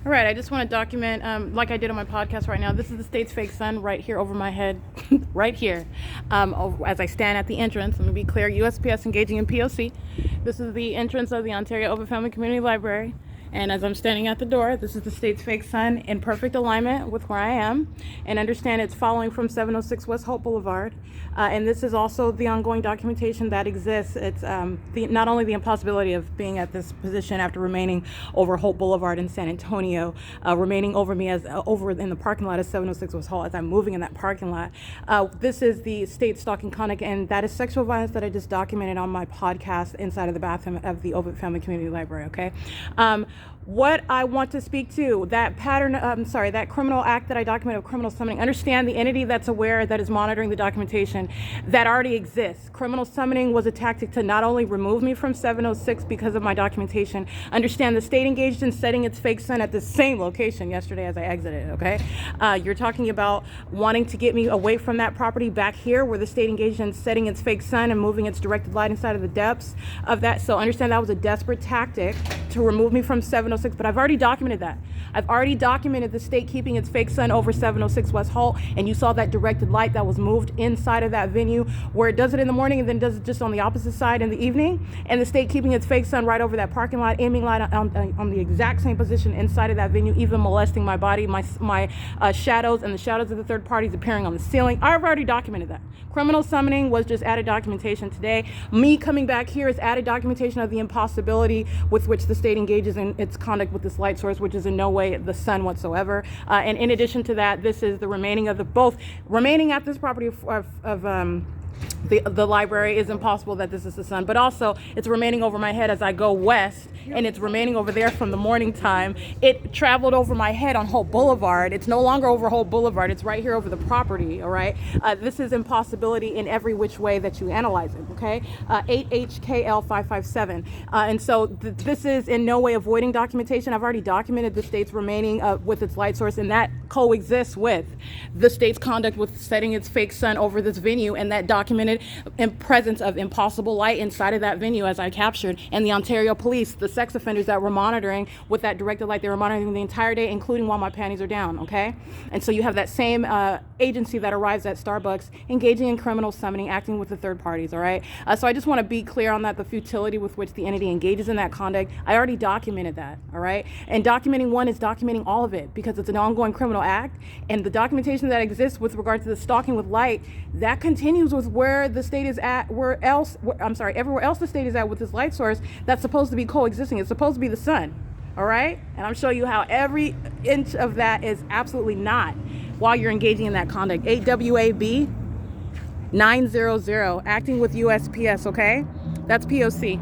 All right, I just want to document, like I did on my podcast right now, this is the state's fake sun right here over my head, right here. As I stand at the entrance, let me be clear, USPS engaging in P.O.C. This is the entrance of the Ontario OVITT Family Community Library. And as I'm standing at the door, this is the state's fake sun in perfect alignment with where I am. And understand it's following from 706 West Hope Boulevard. And this is also the ongoing documentation that exists. It's not only the impossibility of being at this position after remaining over Hope Boulevard in San Antonio, remaining over me as over in the parking lot of 706 West Hope as I'm moving in that parking lot. This is the state stalking conduct, and that is sexual violence that I just documented on my podcast inside of the bathroom of the OVITT Family Community Library, okay? What I want to speak to, that pattern, that criminal act that I documented of criminal summoning, understand the entity that's aware, that is monitoring the documentation that already exists. Criminal summoning was a tactic to not only remove me from 706 because of my documentation, understand the state engaged in setting its fake sun at the same location yesterday as I exited, okay? You're talking about wanting to get me away from that property back here where the state engaged in setting its fake sun and moving its directed light inside of the depths of that. So understand that was a desperate tactic to remove me from 706, but I've already documented that. I've already documented the state keeping its fake sun over 706 West Holt, and you saw that directed light that was moved inside of that venue where it does it in the morning and then does it just on the opposite side in the evening, and the state keeping its fake sun right over that parking lot, aiming light on the exact same position inside of that venue, even molesting my body, my shadows, and the shadows of the third parties appearing on the ceiling. I've already documented that. Criminal summoning was just added documentation today. Me coming back here is added documentation of the impossibility with which the state engages in its conduct with this light source, which is in no way the sun whatsoever. And in addition to that, this is the remaining of remaining at this property of the library is impossible that this is the sun, but also it's remaining over my head as I go west, and it's remaining over there from the morning time. It traveled over my head on Hope Boulevard. It's no longer over Hope Boulevard. It's right here over the property, all right? This is impossibility in every which way that you analyze it, okay? 8HKL557. And so this is in no way avoiding documentation. I've already documented the state's remaining with its light source, and that coexists with the state's conduct with setting its fake sun over this venue, and that documented in presence of impossible light inside of that venue as I captured, and the Ontario police, the sex offenders that were monitoring with that directed light, they were monitoring the entire day, including while my panties are down, okay? And so you have that same agency that arrives at Starbucks engaging in criminal summoning, acting with the third parties, all right? So I just want to be clear on that, the futility with which the entity engages in that conduct. I already documented that, all right? And documenting one is documenting all of it because it's an ongoing criminal act, and the documentation that exists with regard to the stalking with light, that continues with where the state is at, everywhere else the state is at with this light source that's supposed to be coexisting. It's supposed to be the sun, all right? And I'm showing you how every inch of that is absolutely not while you're engaging in that conduct. 8WAB 900, acting with USPS, okay? That's P.O.C.